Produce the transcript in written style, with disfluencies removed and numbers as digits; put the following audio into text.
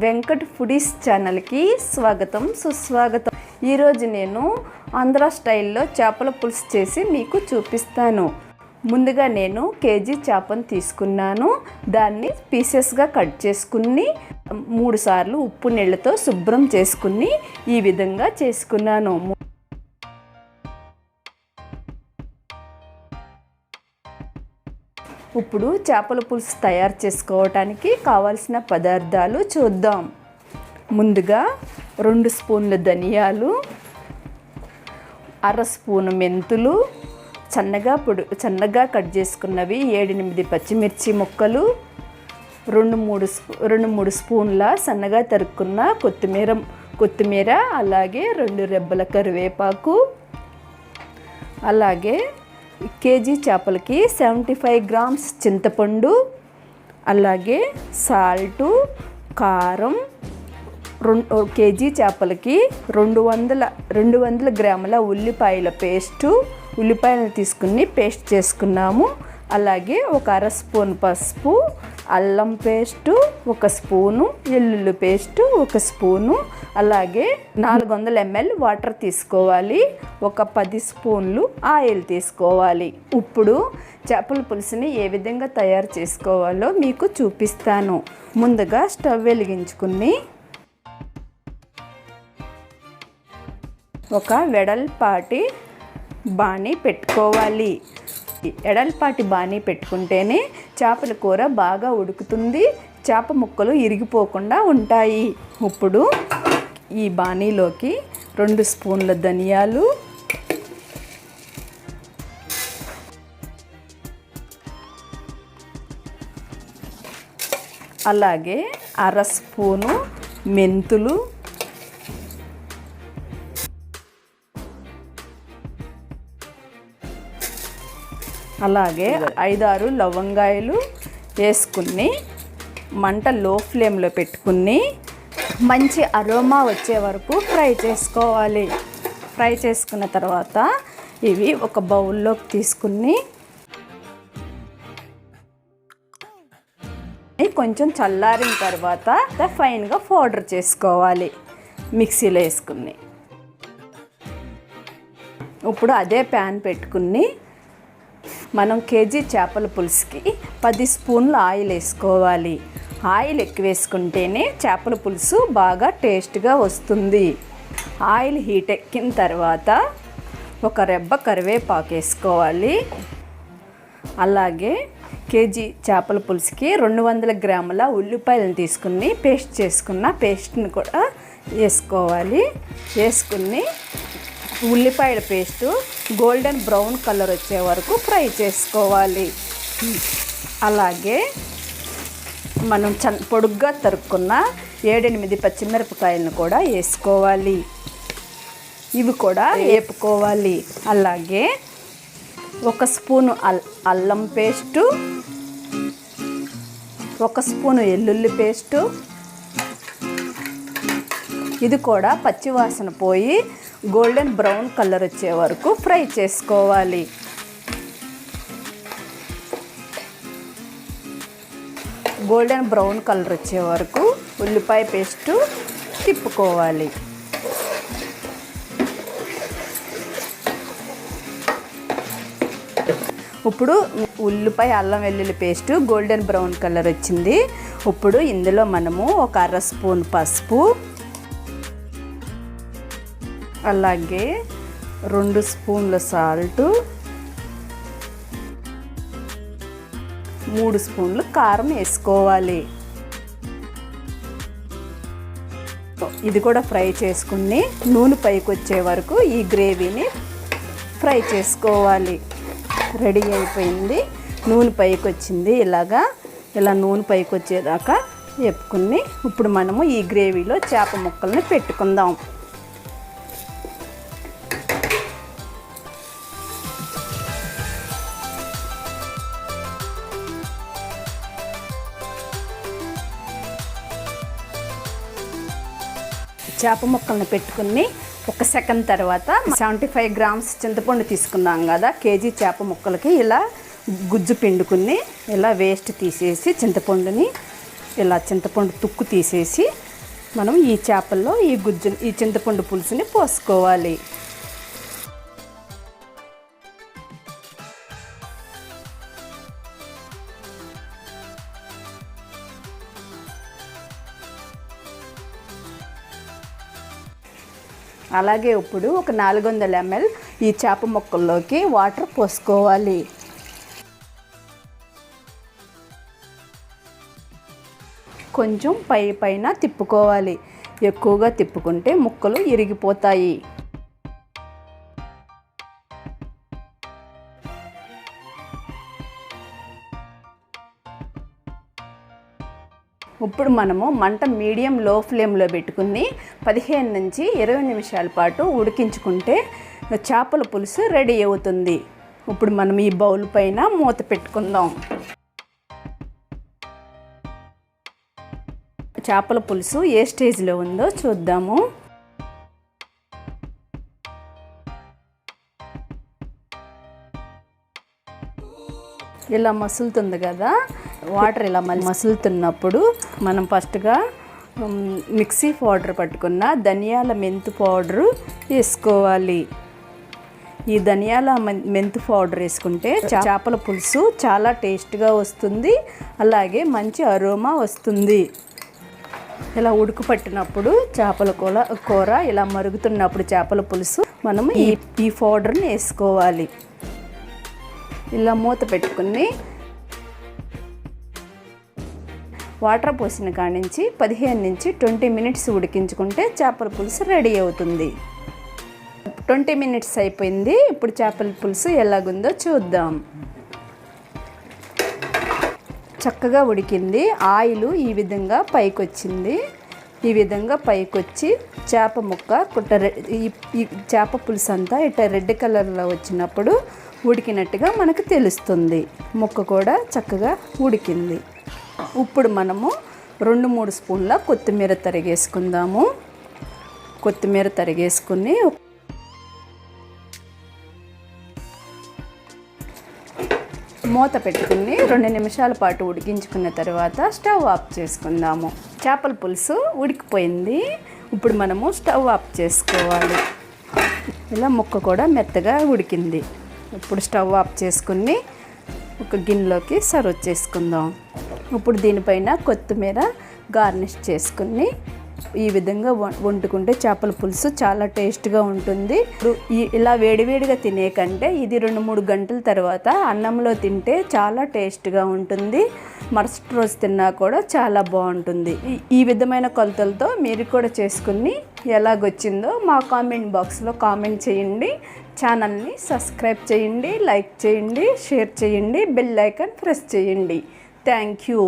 Venkat foodies ఛానల్కి స్వాగతం సుస్వాగతం. ఈరోజు నేను ఆంధ్ర స్టైల్లో చేపల పులుసు చేసి మీకు చూపిస్తాను. ముందుగా నేను కేజీ చేపను తీసుకున్నాను. దాన్ని పీసెస్గా కట్ చేసుకుని 3 సార్లు ఉప్పు నీళ్ళతో శుభ్రం చేసుకుని ఈ విధంగా చేసుకున్నాను. ఇప్పుడు చేపల పులుసు తయారు చేసుకోవటానికి కావాల్సిన పదార్థాలు చూద్దాం. ముందుగా 2 స్పూన్ల ధనియాలు, 1/2 స్పూను మెంతులు, సన్నగా కట్ చేసుకున్నవి 7-8 పచ్చిమిర్చి ముక్కలు, 2-3 స్పూన్ల సన్నగా తరుక్కున్న కొత్తిమీర, అలాగే 2 రెబ్బల కరివేపాకు, అలాగే కేజీ చేపలకి 75 గ్రామ్స్ చింతపండు, అలాగే సాల్టు, కారం, కేజీ చేపలకి 200 గ్రాముల ఉల్లిపాయలను తీసుకుని పేస్ట్ చేసుకున్నాము. అలాగే 1/2 స్పూన్ పసుపు, అల్లం పేస్టు 1 స్పూను, వెల్లుల్లి పేస్టు 1 స్పూను, అలాగే 400 ml వాటర్ తీసుకోవాలి. 10 స్పూన్లు ఆయిల్ తీసుకోవాలి. ఇప్పుడు చేపల పులుసుని ఏ విధంగా తయారు చేసుకోవాలో మీకు చూపిస్తాను. ముందుగా స్టవ్ వెలిగించుకుని ఒక వెడల్పాటి బాణీ పెట్టుకోవాలి. ఎడల్పాటి బాణీ పెట్టుకుంటేనే చేపల కూర బాగా ఉడుకుతుంది, చేప ముక్కలు ఇరిగిపోకుండా ఉంటాయి. ఇప్పుడు ఈ బాణీలోకి 2 స్పూన్ల ధనియాలు, అలాగే 1/2 స్పూను మెంతులు, అలాగే 5-6 లవంగాయలు వేసుకుని మంట లో ఫ్లేమ్లో పెట్టుకుని మంచి అరోమా వచ్చే వరకు ఫ్రై చేసుకోవాలి. ఫ్రై చేసుకున్న తర్వాత ఇవి ఒక బౌల్లోకి తీసుకుని కొంచెం చల్లారిన తర్వాత ఫైన్గా పౌడర్ చేసుకోవాలి మిక్సీలో వేసుకుని. ఇప్పుడు అదే ప్యాన్ పెట్టుకుని మనం కేజీ చేపల పులుసుకి 10 స్పూన్ల ఆయిల్ వేసుకోవాలి. ఆయిల్ ఎక్కువ వేసుకుంటేనే చేపల పులుసు బాగా టేస్ట్గా వస్తుంది. ఆయిల్ హీట్ ఎక్కిన తర్వాత 1 రెబ్బ కరివేపాకు వేసుకోవాలి. అలాగే కేజీ చేపల పులుసుకి 200 గ్రాముల ఉల్లిపాయలను తీసుకుని పేస్ట్ని కూడా వేసుకోవాలి. వేసుకుని ఉల్లిపాయల పేస్టు గోల్డెన్ బ్రౌన్ కలర్ వచ్చే వరకు ఫ్రై చేసుకోవాలి. అలాగే మనం పొడుగ్గా తరుక్కున్న 7-8 పచ్చిమిరపకాయలను కూడా వేసుకోవాలి. ఇవి కూడా వేపుకోవాలి. అలాగే 1 స్పూను అల్లం పేస్టు, 1 స్పూను వెల్లుల్లి పేస్టు, ఇది కూడా పచ్చివాసన పోయి గోల్డెన్ బ్రౌన్ కలర్ వచ్చే వరకు ఫ్రై చేసుకోవాలి. గోల్డెన్ బ్రౌన్ కలర్ వచ్చే వరకు ఉల్లిపాయ పేస్టు తిప్పుకోవాలి. ఇప్పుడు ఉల్లిపాయ అల్లం వెల్లుల్లి పేస్టు గోల్డెన్ బ్రౌన్ కలర్ వచ్చింది. ఇప్పుడు ఇందులో మనము 1/2 స్పూన్ పసుపు, అలాగే 2 స్పూన్ల సాల్టు, 3 స్పూన్లు కారం వేసుకోవాలి. ఇది కూడా ఫ్రై చేసుకుని నూనె పైకి వచ్చే వరకు ఈ గ్రేవీని ఫ్రై చేసుకోవాలి. రెడీ అయిపోయింది. నూనె పైకి వచ్చింది. ఇలా నూనె పైకి వచ్చేదాకా వేపుకుని ఇప్పుడు మనము ఈ గ్రేవీలో చేప ముక్కల్ని పెట్టుకుందాం. చేప ముక్కల్ని పెట్టుకుని 1 సెకండ్ తర్వాత 75 గ్రామ్స్ చింతపండు తీసుకున్నాం కదా. కేజీ చేప ముక్కలకి ఇలా గుజ్జు పిండుకుని ఇలా వేస్ట్ తీసేసి చింతపండు తుక్కు తీసేసి మనం ఈ చేపల్లో ఈ చింతపండు పులుసుని పోసుకోవాలి. అలాగే ఇప్పుడు ఒక 400 ml ఈ చేప ముక్కల్లోకి వాటర్ పోసుకోవాలి. కొంచెం పైన తిప్పుకోవాలి. ఎక్కువగా తిప్పుకుంటే ముక్కలు ఇరిగిపోతాయి. ఇప్పుడు మనము మంట మీడియం లో ఫ్లేమ్లో పెట్టుకుని 15 నుంచి 20 నిమిషాల పాటు ఉడికించుకుంటే చేపల పులుసు రెడీ అవుతుంది. ఇప్పుడు మనం ఈ బౌల్ పైన మూత పెట్టుకుందాం. చేపల పులుసు ఏ స్టేజ్లో ఉందో చూద్దాము. ఇలా మసులుతుంది కదా, వాటర్ ఇలా మసులుతున్నప్పుడు మనం ఫస్ట్గా మిక్సీ పౌడర్ పట్టుకున్న ధనియాల మెంతు పౌడరు వేసుకోవాలి. ఈ ధనియాల మెంతు పౌడర్ వేసుకుంటే చేపల పులుసు చాలా టేస్ట్గా వస్తుంది. అలాగే మంచి అరోమా వస్తుంది. ఇలా ఉడుకు పట్టినప్పుడు చేపల కూర ఇలా మరుగుతున్నప్పుడు చేపల పులుసు మనము ఈ పౌడర్ని వేసుకోవాలి. ఇలా మూత పెట్టుకుని వాటర్ పోసిన కాడి నుంచి 15 నుంచి 20 మినిట్స్ ఉడికించుకుంటే చేపల పులుసు రెడీ అవుతుంది. 20 మినిట్స్ అయిపోయింది. ఇప్పుడు చేపల పులుసు ఎలాగుందో చూద్దాం. చక్కగా ఉడికింది. ఆయిల్ ఈ విధంగా పైకి వచ్చింది. ఈ విధంగా పైకి వచ్చి చేప ముక్క ఈ చేప పులుసు అంతా ఇట్లా రెడ్ కలర్లో వచ్చినప్పుడు ఉడికినట్టుగా మనకు తెలుస్తుంది. ముక్క కూడా చక్కగా ఉడికింది. ఇప్పుడు మనము 2-3 స్పూన్ల కొత్తిమీర తరిగేసుకుందాము. కొత్తిమీర తరిగేసుకుని మూత పెట్టుకుని 2 నిమిషాల పాటు ఉడికించుకున్న తర్వాత స్టవ్ ఆఫ్ చేసుకుందాము. చేపల పులుసు ఉడికిపోయింది. ఇప్పుడు మనము స్టవ్ ఆఫ్ చేసుకోవాలి. ఇలా ముక్క కూడా మెత్తగా ఉడికింది. ఇప్పుడు స్టవ్ ఆఫ్ చేసుకుని ఒక గిన్నెలోకి సర్వ్ చేసుకుందాం. ఇప్పుడు దీనిపైన కొత్తిమీర గార్నిష్ చేసుకుని ఈ విధంగా వండుకుంటే చేపల పులుసు చాలా టేస్ట్గా ఉంటుంది. ఇలా వేడివేడిగా తినే కంటే ఇది 2-3 గంటల తర్వాత అన్నంలో తింటే చాలా టేస్ట్గా ఉంటుంది. మరుసటి రోజు తిన్నా కూడా చాలా బాగుంటుంది. ఈ విధమైన కొలతలతో మీరు కూడా చేసుకుని ఎలాగొచ్చిందో మా కామెంట్ బాక్స్లో కామెంట్ చేయండి. ఛానల్ని సబ్స్క్రైబ్ చేయండి, లైక్ చేయండి, షేర్ చేయండి, బెల్ ఐకాన్ ప్రెస్ చేయండి. Thank you.